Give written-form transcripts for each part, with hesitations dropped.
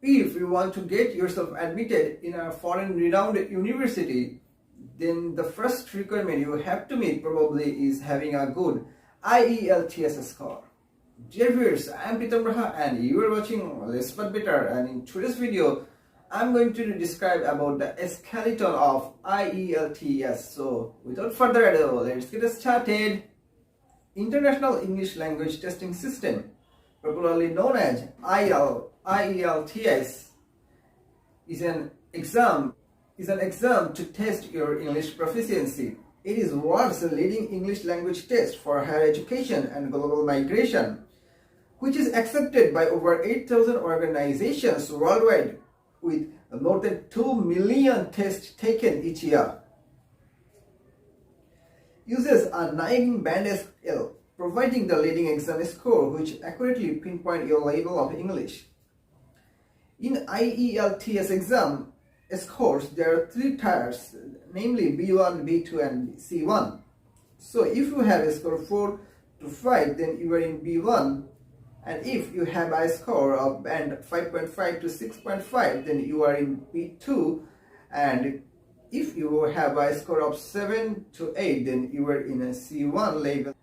If you want to get yourself admitted in a foreign renowned university, then the first requirement you have to meet probably is having a good IELTS score. Dear viewers, I am Pritam Raha and you are watching Less But Better, and in today's video I am going to describe about the skeleton of IELTS. So without further ado, let's get started. International English Language Testing System, popularly known as IELTS, is an exam to test your English proficiency. It is world's leading English language test for higher education and global migration, which is accepted by over 8,000 organizations worldwide, with more than 2 million tests taken each year. Uses a 9 band scale, providing the leading exam score which accurately pinpoint your level of English. In IELTS exam scores, there are 3 tiers, namely B1, B2 and C1. So if you have a score 4 to 5, then you are in B1, and if you have a score of band 5.5 to 6.5, then you are in B2, and if you have a score of 7 to 8, then you are in a C1 level.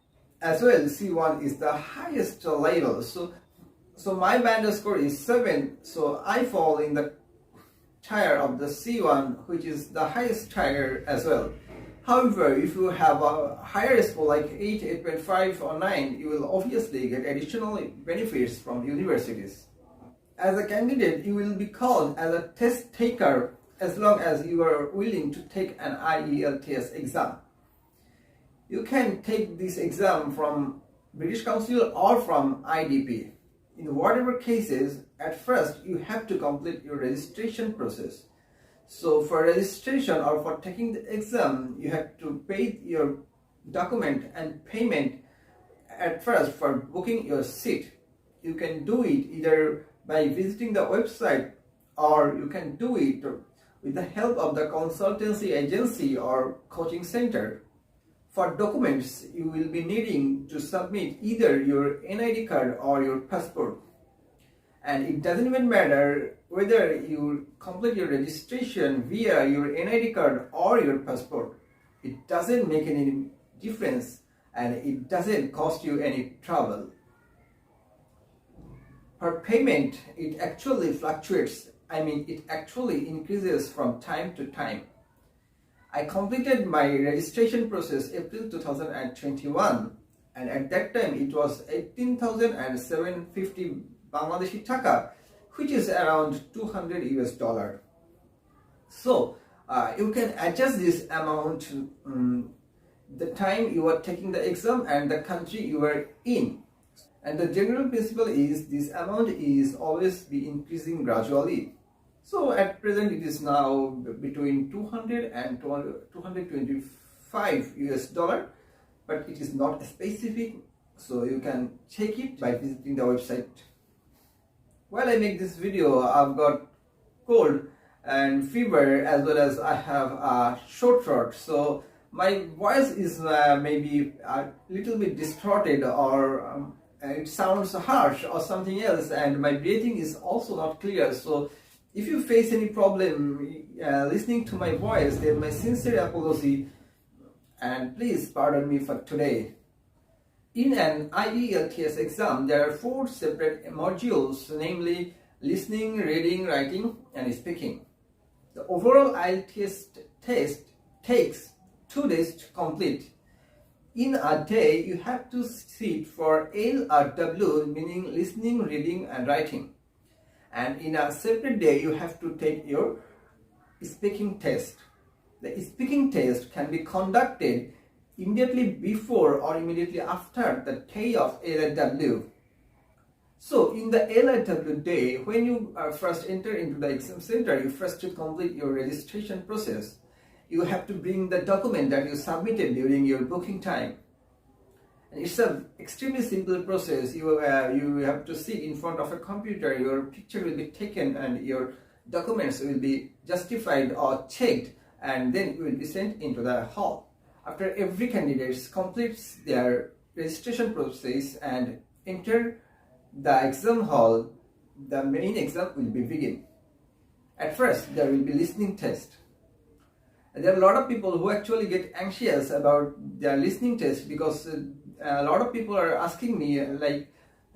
As well, C1 is the highest level. So my band score is 7, so I fall in the tier of the C1, which is the highest tier as well. However, if you have a higher score like 8, 8.5 or 9, you will obviously get additional benefits from universities. As a candidate, you will be called as a test taker as long as you are willing to take an IELTS exam. You can take this exam from British Council or from IDP. In whatever cases, at first you have to complete your registration process. So for registration or for taking the exam, you have to pay your document and payment at first for booking your seat. You can do it either by visiting the website, or you can do it with the help of the consultancy agency or coaching center. For documents, you will be needing to submit either your NID card or your passport. And it doesn't even matter whether you complete your registration via your NID card or your passport. It doesn't make any difference, and it doesn't cost you any trouble. For payment, it actually fluctuates. It actually increases from time to time. I completed my registration process April 2021, and at that time it was 18,750 Bangladeshi taka, which is around $200. So you can adjust this amount the time you are taking the exam and the country you are in. And the general principle is this amount is always be increasing gradually. So at present it is now between 200 and 225 US dollar, but it is not specific, so you can check it by visiting the website. While I make this video, I've got cold and fever, as well as I have a short throat, so my voice is maybe a little bit distorted, or it sounds harsh or something else, and my breathing is also not clear. So if you face any problem listening to my voice, then my sincere apology, and please pardon me for today. In an IELTS exam, there are 4 separate modules, namely listening, reading, writing, and speaking. The overall IELTS test takes 2 days to complete. In a day, you have to sit for L or W, meaning listening, reading, and writing. And in a separate day, you have to take your speaking test. The speaking test can be conducted immediately before or immediately after the day of LIW. So in the LIW day, when you first enter into the exam center, you first to complete your registration process. You have to bring the document that you submitted during your booking time. And it's an extremely simple process. You have to sit in front of a computer, your picture will be taken and your documents will be justified or checked, and then will be sent into the hall. After every candidate completes their registration process and enter the exam hall, the main exam will be begin. At first, there will be listening test. There are a lot of people who actually get anxious about their listening test because a lot of people are asking me like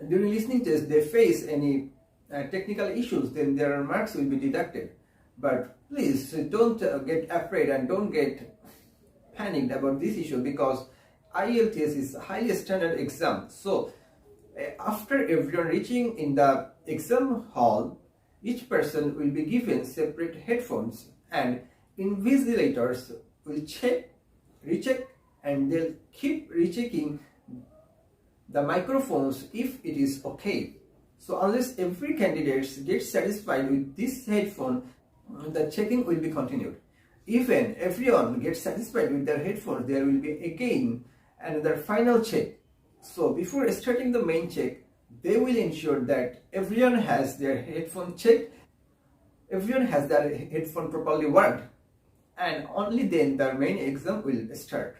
during listening test they face any technical issues, then their marks will be deducted. But please don't get afraid and don't get panicked about this issue because IELTS is a highly standard exam. So after everyone reaching in the exam hall, each person will be given separate headphones and invigilators will check, recheck, and they'll keep rechecking the microphones if it is okay. So unless every candidate gets satisfied with this headphone, the checking will be continued. Even everyone gets satisfied with their headphones, there will be again another final check. So before starting the main check, they will ensure that everyone has their headphone checked, everyone has their headphone properly worked, and only then the main exam will start.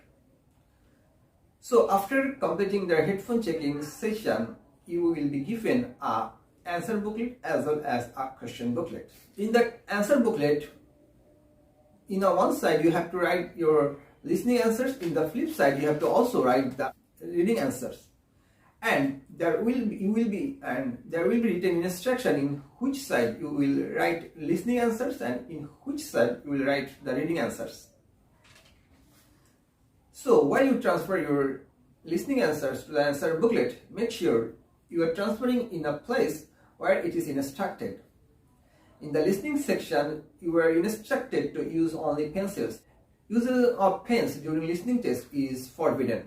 So after completing the headphone checking session, you will be given a answer booklet as well as a question booklet. In the answer booklet, in one side you have to write your listening answers, in the flip side you have to also write the reading answers. And there will be written instruction in which side you will write listening answers and in which side you will write the reading answers. So while you transfer your listening answers to the answer booklet, make sure you are transferring in a place where it is instructed. In the listening section, you are instructed to use only pencils. Use of pens during listening test is forbidden.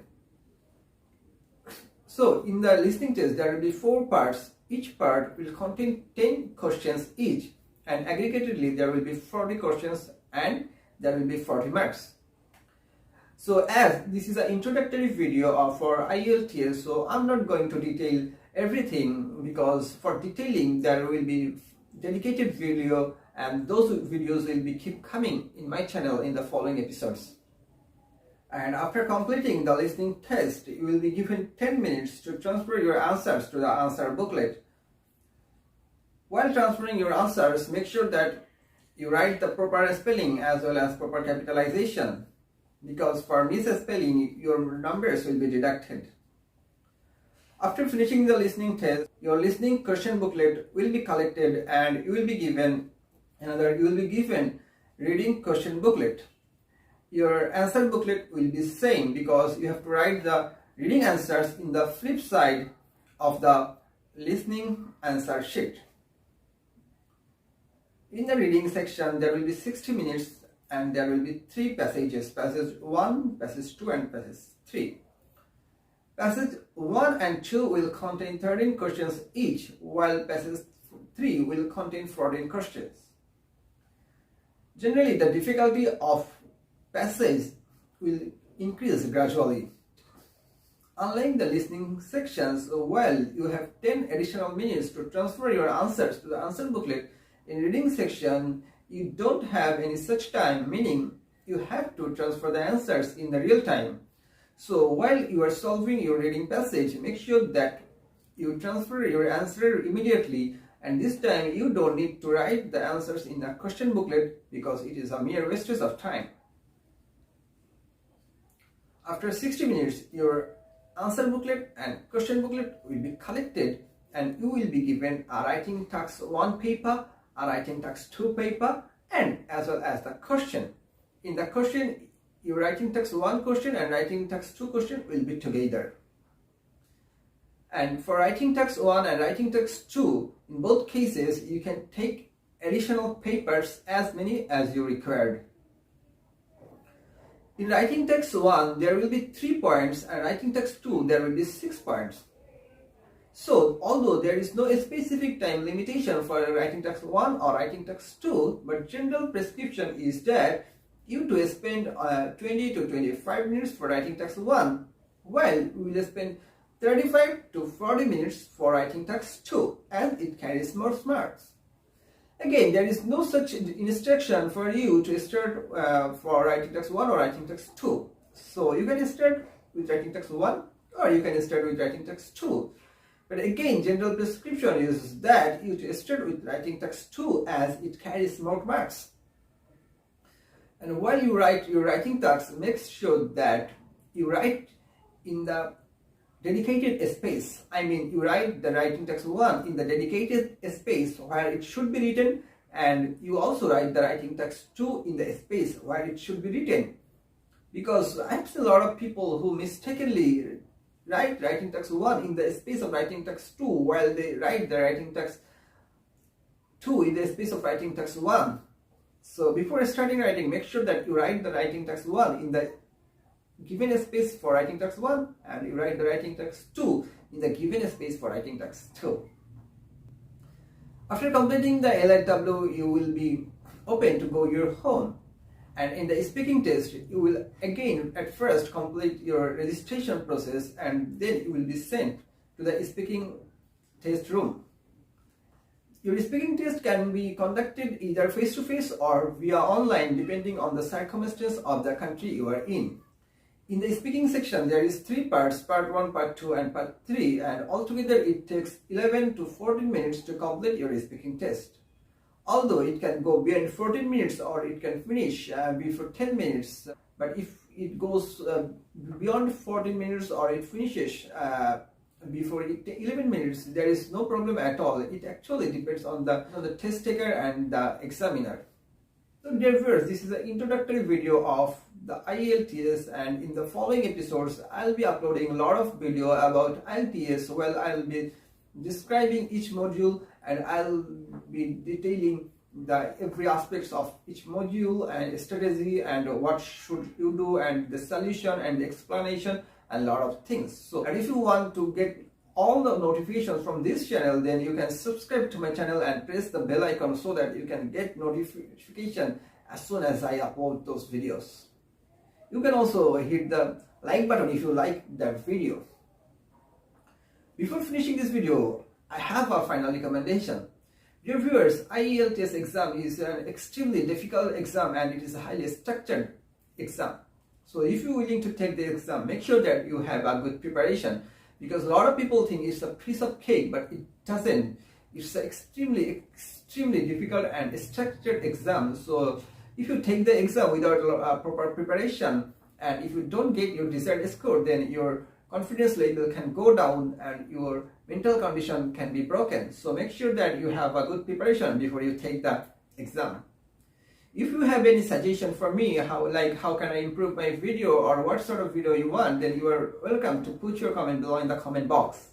So in the listening test, there will be 4 parts. Each part will contain 10 questions each, and aggregatedly there will be 40 questions and there will be 40 marks. So as this is an introductory video for IELTS, so I'm not going to detail everything because for detailing there will be dedicated video and those videos will be keep coming in my channel in the following episodes. And after completing the listening test, you will be given 10 minutes to transfer your answers to the answer booklet. While transferring your answers, make sure that you write the proper spelling as well as proper capitalization, because for misspelling, your numbers will be deducted. After finishing the listening test, your listening question booklet will be collected and you will be given reading question booklet. Your answer booklet will be same because you have to write the reading answers in the flip side of the listening answer sheet. In the reading section, there will be 60 minutes and there will be 3 passages, passage 1, passage 2 and passage 3. Passage 1 and 2 will contain 13 questions each, while passage 3 will contain 14 questions. Generally, the difficulty of passage will increase gradually. Unlike the listening sections, while you have 10 additional minutes to transfer your answers to the answer booklet, in reading section, you don't have any such time, meaning you have to transfer the answers in the real time. So while you are solving your reading passage, make sure that you transfer your answer immediately, and this time you don't need to write the answers in the question booklet because it is a mere wastage of time. After 60 minutes, your answer booklet and question booklet will be collected and you will be given a writing task 1 paper, a writing task 2 paper, and as well as the question. In the question, your writing task 1 question and writing task 2 question will be together. And for writing task 1 and writing task 2, in both cases, you can take additional papers as many as you required. In writing text 1, there will be 3 points and writing text 2, there will be 6 points. So, although there is no specific time limitation for writing text 1 or writing text 2, but general prescription is that you to spend 20 to 25 minutes for writing text 1, while we will spend 35 to 40 minutes for writing text 2, and it carries more marks. Again, there is no such instruction for you to start for writing text 1 or writing text 2. So you can start with writing text 1 or you can start with writing text 2. But again, general prescription is that you to start with writing text 2 as it carries more marks. And while you write your writing text, make sure that you write in the dedicated space. I mean, you write the writing text 1 in the dedicated space where it should be written, and you also write the writing text 2 in the space where it should be written. Because I've seen a lot of people who mistakenly write writing text 1 in the space of writing text 2 while they write the writing text 2 in the space of writing text 1. So before starting writing, make sure that you write the writing text 1 in the given space for writing text 1, and you write the writing text 2 in the given space for writing text 2. After completing the LIW, you will be open to go your home. And in the speaking test, you will again at first complete your registration process, and then you will be sent to the speaking test room. Your speaking test can be conducted either face-to-face or via online depending on the circumstances of the country you are in. In the speaking section, there is 3 parts, part 1, part 2 and part 3, and altogether it takes 11 to 14 minutes to complete your speaking test. Although it can go beyond 14 minutes or it can finish before 10 minutes, but if it goes beyond 14 minutes or it finishes before 11 minutes, there is no problem at all. It actually depends on the test taker and the examiner. So dear viewers, this is an introductory video of the IELTS, and in the following episodes I'll be uploading a lot of video about IELTS. Well, I'll be describing each module and I'll be detailing the every aspects of each module and strategy and what should you do and the solution and the explanation and a lot of things. So, and if you want to get all the notifications from this channel, then you can subscribe to my channel and press the bell icon so that you can get notification as soon as I upload those videos. You can also hit the like button if you like that video. Before finishing this video, I have a final recommendation. Dear viewers, IELTS exam is an extremely difficult exam and it is a highly structured exam. So if you're willing to take the exam, make sure that you have a good preparation, because a lot of people think it's a piece of cake, but it doesn't. It's an extremely difficult and structured exam. So if you take the exam without proper preparation and if you don't get your desired score, then your confidence level can go down and your mental condition can be broken. So make sure that you have a good preparation before you take the exam. If you have any suggestion for me, how can I improve my video or what sort of video you want, then you are welcome to put your comment below in the comment box.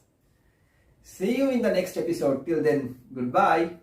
See you in the next episode. Till then, goodbye.